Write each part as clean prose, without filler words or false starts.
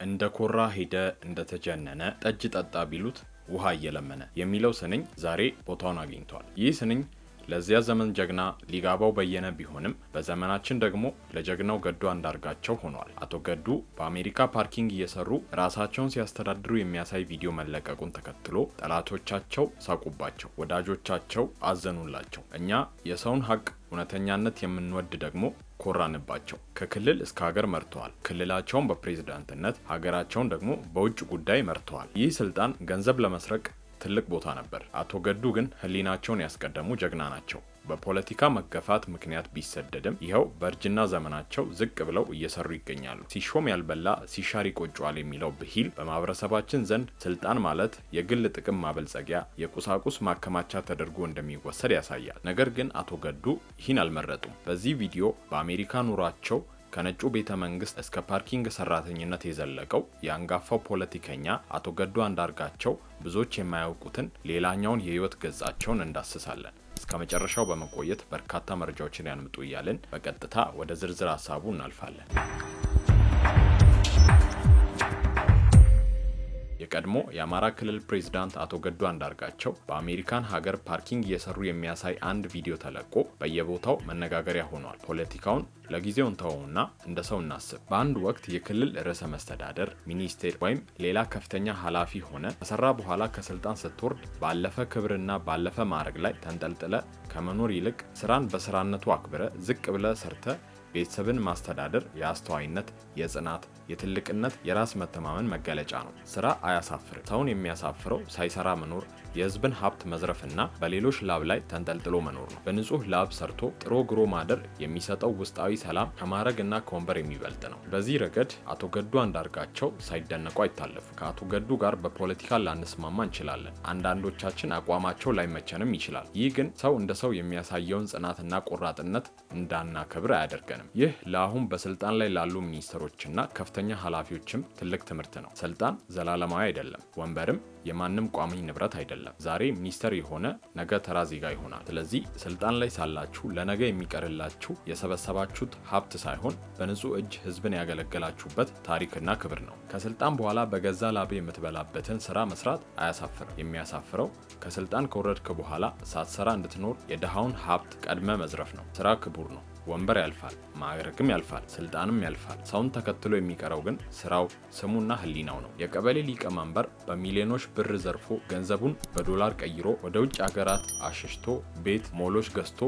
እንደ ኮራ ሄደ እንደተጀነነ ጠጅ ጠጣ ቢሉት ውሃ እየለመነ የሚለው ስንኝ ዛሬ ቦታውን አግኝቷል። ይህ ስንኝ ለዚያ ዘመን ጀግና ሊጋባው በየነ ቢሆንም በዘመናችን ደግሞ ለጀግናው ገዱ አንዳርጋቸው ሆኗል። አቶ ገዱ በአሜሪካ ፓርኪንግ እየሰሩ ራሳቸውን ሲያስተዳድሩ የሚያሳይ ቪዲዮ መለቀቁን ተከትሎ ጠላቶቻቸው ሳቁባቸው፣ ወዳጆቻቸው አዘኑላቸው። እኛ የሰውን ሀቅ እውነተኛነት የምንወድ ደግሞ ኮራንባቸው። ከክልል እስከ ሀገር መርተዋል። ክልላቸውን በፕሬዝዳንትነት ሀገራቸውን ደግሞ በውጭ ጉዳይ መርተዋል። ይህ ስልጣን ገንዘብ ለመስረቅ ትልቅ ቦታ ነበር። አቶ ገዱ ግን ሕሊናቸውን ያስቀደሙ ጀግና ናቸው። በፖለቲካ መገፋት ምክንያት ቢሰደድም ይኸው በእርጅና ዘመናቸው ዝቅ ብለው እየሰሩ ይገኛሉ። ሲሾም ያልበላ ሲሻር ይቆጨዋል የሚለው ብሂል በማህበረሰባችን ዘንድ ስልጣን ማለት የግል ጥቅም ማበልጸጊያ፣ የቁሳቁስ ማከማቻ ተደርጎ እንደሚወሰድ ያሳያል። ነገር ግን አቶ ገዱ ይህን አልመረጡም። በዚህ ቪዲዮ በአሜሪካ ኑሯቸው ከነጩ ቤተ መንግስት እስከ ፓርኪንግ ሰራተኝነት የዘለቀው የአንጋፋው ፖለቲከኛ አቶ ገዱ አንዳርጋቸው ብዙዎች የማያውቁትን ሌላኛውን የህይወት ገጻቸውን እንዳስሳለን። እስከ መጨረሻው በመቆየት በርካታ መረጃዎችን ያንምጡ እያልን በቀጥታ ወደ ዝርዝር ሀሳቡ እናልፋለን። የቀድሞ የአማራ ክልል ፕሬዝዳንት አቶ ገዱ አንዳርጋቸው በአሜሪካን ሀገር ፓርኪንግ እየሰሩ የሚያሳይ አንድ ቪዲዮ ተለቆ በየቦታው መነጋገሪያ ሆኗል። ፖለቲካውን ለጊዜው እንተወውና እንደ ሰው እናስብ። በአንድ ወቅት የክልል ርዕሰ መስተዳደር፣ ሚኒስቴር ወይም ሌላ ከፍተኛ ኃላፊ ሆነ ከሰራ በኋላ ከስልጣን ስትወርድ ባለፈ ክብርና ባለፈ ማዕረግ ላይ ተንጠልጥለ ከመኖር ይልቅ ስራን በስራነቱ አክብረ ዝቅ ብለ ሰርተ ቤተሰብን ማስተዳደር የአስተዋይነት፣ የጽናት፣ የትልቅነት፣ የራስ መተማመን መገለጫ ነው። ስራ አያሳፍርም። ሰውን የሚያሳፍረው ሳይሰራ መኖር፣ የህዝብን ሀብት መዝረፍና በሌሎች ላብ ላይ ተንጠልጥሎ መኖር ነው። በንጹህ ላብ ሰርቶ ጥሮ ግሮ ማደር የሚሰጠው ውስጣዊ ሰላም ከማዕረግና ከወንበር የሚበልጥ ነው። በዚህ ረገድ አቶ ገዱ አንዳርጋቸው ሳይደነቁ አይታለፉ። ከአቶ ገዱ ጋር በፖለቲካ ላንስማማ እንችላለን። አንዳንዶቻችን አቋማቸው ላይመቸንም ይችላል። ይህ ግን ሰው እንደ ሰው የሚያሳየውን ጽናትና ቆራጥነት እንዳናከብር አያደርገንም። ይህ ለአሁን በስልጣን ላይ ላሉ ሚኒስትሮችና ከፍተኛ ኃላፊዎችም ትልቅ ትምህርት ነው። ስልጣን ዘላለማዊ አይደለም። ወንበርም የማንም ቋሚ ንብረት አይደለም። ዛሬ ሚኒስተር የሆነ ነገ ተራ ዜጋ ይሆናል። ስለዚህ ስልጣን ላይ ሳላችሁ ለነገ የሚቀርላችሁ የሰበሰባችሁት ሀብት ሳይሆን በንጹህ እጅ ህዝብን ያገለገላችሁበት ታሪክና ክብር ነው። ከስልጣን በኋላ በገዛ ላቤ የምትበላበትን ስራ መስራት አያሳፍርም። የሚያሳፍረው ከስልጣን ከወረድክ በኋላ ሳትሰራ እንድትኖር የድሃውን ሀብት ቀድመ መዝረፍ ነው። ስራ ክቡር ነው። ወንበር ያልፋል፣ ማዕረግም ያልፋል፣ ስልጣንም ያልፋል። ሰውን ተከትሎ የሚቀረው ግን ስራው፣ ስሙና ህሊናው ነው። የቀበሌ ሊቀመንበር በሚሊዮኖች ብር ዘርፎ ገንዘቡን በዶላር ቀይሮ ወደ ውጭ ሀገራት አሸሽቶ ቤት ሞሎች ገዝቶ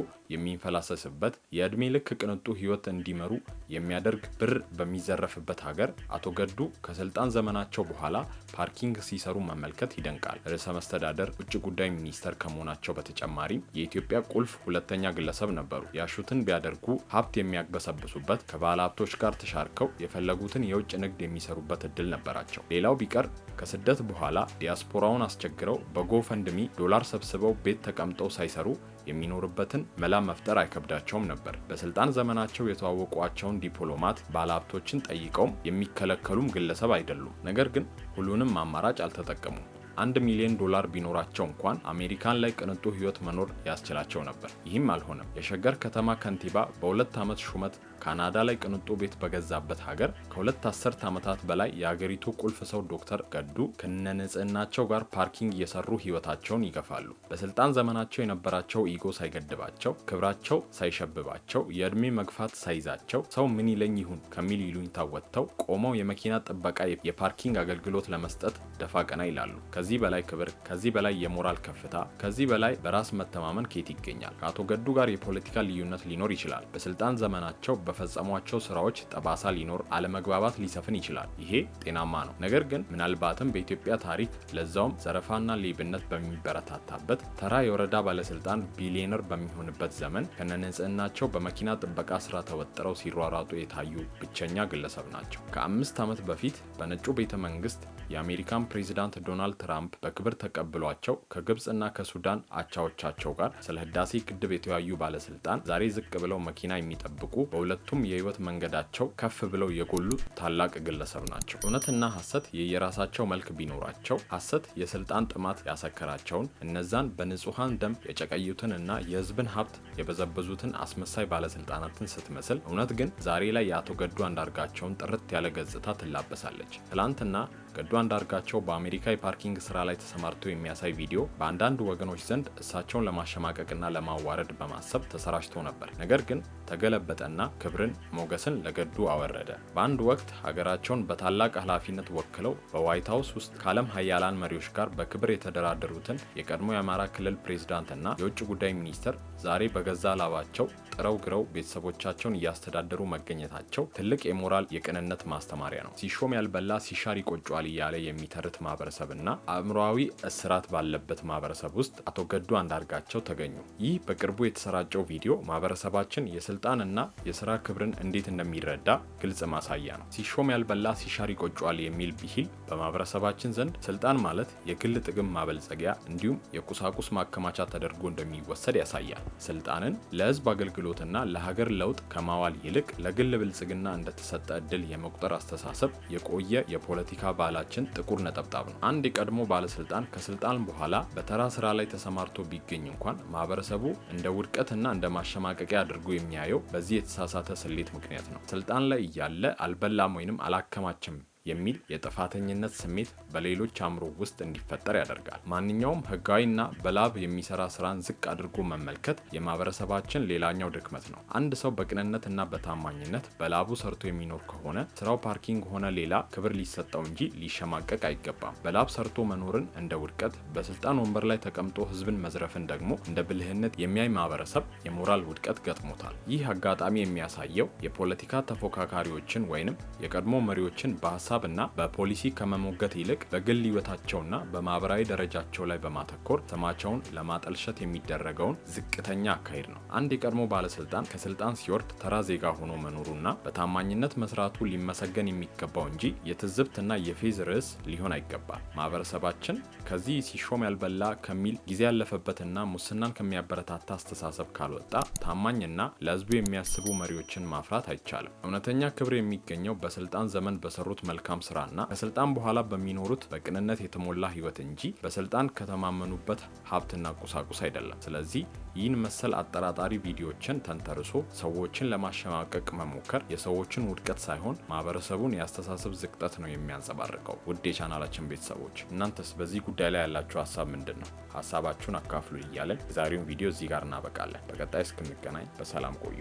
የሚንፈላሰስበት የእድሜ ልክ ቅንጡ ህይወት እንዲመሩ የሚያደርግ ብር በሚዘረፍበት ሀገር አቶ ገዱ ከስልጣን ዘመናቸው በኋላ ፓርኪንግ ሲሰሩ መመልከት ይደንቃል። ርዕሰ መስተዳደር፣ ውጭ ጉዳይ ሚኒስተር ከመሆናቸው በተጨማሪም የኢትዮጵያ ቁልፍ ሁለተኛ ግለሰብ ነበሩ። ያሹትን ቢያደርጉ ሀብት የሚያግበሰብሱበት፣ ከባለ ሀብቶች ጋር ተሻርከው የፈለጉትን የውጭ ንግድ የሚሰሩበት እድል ነበራቸው። ሌላው ቢቀር ከስደት በኋላ ዲያስፖራውን አስቸግረው በጎፈንድሚ ዶላር ሰብስበው ቤት ተቀምጠው ሳይሰሩ የሚኖርበትን መላ መፍጠር አይከብዳቸውም ነበር። በስልጣን ዘመናቸው የተዋወቋቸውን ዲፕሎማት፣ ባለሀብቶችን ጠይቀውም የሚከለከሉም ግለሰብ አይደሉም። ነገር ግን ሁሉንም አማራጭ አልተጠቀሙም። $1 ሚሊዮን ቢኖራቸው እንኳን አሜሪካን ላይ ቅንጡ ህይወት መኖር ያስችላቸው ነበር። ይህም አልሆነም። የሸገር ከተማ ከንቲባ በ2 ዓመት ሹመት ካናዳ ላይ ቅንጡ ቤት በገዛበት ሀገር ከ2 አስርት ዓመታት በላይ የሀገሪቱ ቁልፍ ሰው ዶክተር ገዱ ከነንጽህናቸው ጋር ፓርኪንግ እየሰሩ ህይወታቸውን ይገፋሉ። በስልጣን ዘመናቸው የነበራቸው ኢጎ ሳይገድባቸው፣ ክብራቸው ሳይሸብባቸው፣ የእድሜ መግፋት ሳይዛቸው ሰው ምን ይለኝ ይሁን ከሚል ይሉኝታ ወጥተው ቆመው የመኪና ጥበቃ፣ የፓርኪንግ አገልግሎት ለመስጠት ደፋ ቀና ይላሉ። ከዚህ በላይ ክብር፣ ከዚህ በላይ የሞራል ከፍታ፣ ከዚህ በላይ በራስ መተማመን ከየት ይገኛል? ከአቶ ገዱ ጋር የፖለቲካ ልዩነት ሊኖር ይችላል። በስልጣን ዘመናቸው በፈጸሟቸው ስራዎች ጠባሳ ሊኖር፣ አለመግባባት ሊሰፍን ይችላል። ይሄ ጤናማ ነው። ነገር ግን ምናልባትም በኢትዮጵያ ታሪክ ለዛውም ዘረፋና ሌብነት በሚበረታታበት ተራ የወረዳ ባለስልጣን ቢሊዮነር በሚሆንበት ዘመን ከነንጽህናቸው በመኪና ጥበቃ ስራ ተወጥረው ሲሯሯጡ የታዩ ብቸኛ ግለሰብ ናቸው። ከ5 ዓመት በፊት በነጩ ቤተ መንግስት የአሜሪካን ፕሬዝዳንት ዶናልድ ትራምፕ በክብር ተቀብሏቸው ከግብጽና ከሱዳን አቻዎቻቸው ጋር ስለ ህዳሴ ግድብ የተወያዩ ባለስልጣን ዛሬ ዝቅ ብለው መኪና የሚጠብቁ በሁለቱ በሁለቱም የህይወት መንገዳቸው ከፍ ብለው የጎሉ ታላቅ ግለሰብ ናቸው። እውነትና ሐሰት የየራሳቸው መልክ ቢኖራቸው ሐሰት የስልጣን ጥማት ያሰከራቸውን እነዛን በንጹሃን ደም የጨቀዩትን እና የህዝብን ሀብት የበዘበዙትን አስመሳይ ባለስልጣናትን ስትመስል፣ እውነት ግን ዛሬ ላይ የአቶ ገዱ አንዳርጋቸውን ጥርት ያለ ገጽታ ትላበሳለች። ትላንትና ገዱ አንዳርጋቸው በአሜሪካ የፓርኪንግ ስራ ላይ ተሰማርተው የሚያሳይ ቪዲዮ በአንዳንድ ወገኖች ዘንድ እሳቸውን ለማሸማቀቅና ለማዋረድ በማሰብ ተሰራጭቶ ነበር። ነገር ግን ተገለበጠና ክብርን ሞገስን ለገዱ አወረደ። በአንድ ወቅት ሀገራቸውን በታላቅ ኃላፊነት ወክለው በዋይት ሀውስ ውስጥ ከዓለም ሀያላን መሪዎች ጋር በክብር የተደራደሩትን የቀድሞ የአማራ ክልል ፕሬዝዳንትና የውጭ ጉዳይ ሚኒስትር ዛሬ በገዛ ላባቸው ጥረው ግረው ቤተሰቦቻቸውን እያስተዳደሩ መገኘታቸው ትልቅ የሞራል የቅንነት ማስተማሪያ ነው። ሲሾም ያልበላ ሲሻር ይቆጫል እያለ የሚተርት ማህበረሰብና አእምሮአዊ እስራት ባለበት ማህበረሰብ ውስጥ አቶ ገዱ አንዳርጋቸው ተገኙ። ይህ በቅርቡ የተሰራጨው ቪዲዮ ማህበረሰባችን የስልጣንና የስራ ክብርን እንዴት እንደሚረዳ ግልጽ ማሳያ ነው። ሲሾም ያልበላ ሲሻር ይቆጫል የሚል ብሂል በማህበረሰባችን ዘንድ ስልጣን ማለት የግል ጥቅም ማበልጸጊያ እንዲሁም የቁሳቁስ ማከማቻ ተደርጎ እንደሚወሰድ ያሳያል። ስልጣንን ለህዝብ አገልግሎትና ለሀገር ለውጥ ከማዋል ይልቅ ለግል ብልጽግና እንደተሰጠ እድል የመቁጠር አስተሳሰብ የቆየ የፖለቲካ ባህላችን ጥቁር ነጠብጣብ ነው። አንድ የቀድሞ ባለስልጣን ከስልጣን በኋላ በተራ ስራ ላይ ተሰማርቶ ቢገኝ እንኳን ማህበረሰቡ እንደ ውድቀትና እንደ ማሸማቀቂያ አድርጎ የሚያየው በዚህ የተሳሳተ ስሌት ምክንያት ነው። ስልጣን ላይ እያለ አልበላም ወይንም አላከማችም የሚል የጥፋተኝነት ስሜት በሌሎች አእምሮ ውስጥ እንዲፈጠር ያደርጋል። ማንኛውም ህጋዊና በላብ የሚሰራ ስራን ዝቅ አድርጎ መመልከት የማህበረሰባችን ሌላኛው ድክመት ነው። አንድ ሰው በቅንነትና በታማኝነት በላቡ ሰርቶ የሚኖር ከሆነ ስራው ፓርኪንግ ሆነ ሌላ ክብር ሊሰጠው እንጂ ሊሸማቀቅ አይገባም። በላብ ሰርቶ መኖርን እንደ ውድቀት፣ በስልጣን ወንበር ላይ ተቀምጦ ህዝብን መዝረፍን ደግሞ እንደ ብልህነት የሚያይ ማህበረሰብ የሞራል ውድቀት ገጥሞታል። ይህ አጋጣሚ የሚያሳየው የፖለቲካ ተፎካካሪዎችን ወይንም የቀድሞ መሪዎችን በሀሳብና በፖሊሲ ከመሞገት ይልቅ በግል ህይወታቸውና በማህበራዊ ደረጃቸው ላይ በማተኮር ስማቸውን ለማጠልሸት የሚደረገውን ዝቅተኛ አካሄድ ነው። አንድ የቀድሞ ባለስልጣን ከስልጣን ሲወርድ ተራ ዜጋ ሆኖ መኖሩና በታማኝነት መስራቱ ሊመሰገን የሚገባው እንጂ የትዝብትና የፌዝ ርዕስ ሊሆን አይገባም። ማህበረሰባችን ከዚህ ሲሾም ያልበላ ከሚል ጊዜ ያለፈበትና ሙስናን ከሚያበረታታ አስተሳሰብ ካልወጣ ታማኝና ለህዝቡ የሚያስቡ መሪዎችን ማፍራት አይቻልም። እውነተኛ ክብር የሚገኘው በስልጣን ዘመን በሰሩት መልካም ስራና ከስልጣን በኋላ በሚኖሩት በቅንነት የተሞላ ህይወት እንጂ በስልጣን ከተማመኑበት ሀብትና ቁሳቁስ አይደለም። ስለዚህ ይህን መሰል አጠራጣሪ ቪዲዮዎችን ተንተርሶ ሰዎችን ለማሸማቀቅ መሞከር የሰዎችን ውድቀት ሳይሆን ማህበረሰቡን የአስተሳሰብ ዝቅጠት ነው የሚያንጸባርቀው። ውድ የቻናላችን ቤተሰቦች እናንተስ በዚህ ጉዳይ ላይ ያላችሁ ሀሳብ ምንድን ነው? ሀሳባችሁን አካፍሉ እያለን የዛሬውን ቪዲዮ እዚህ ጋር እናበቃለን። በቀጣይ እስክንገናኝ በሰላም ቆዩ።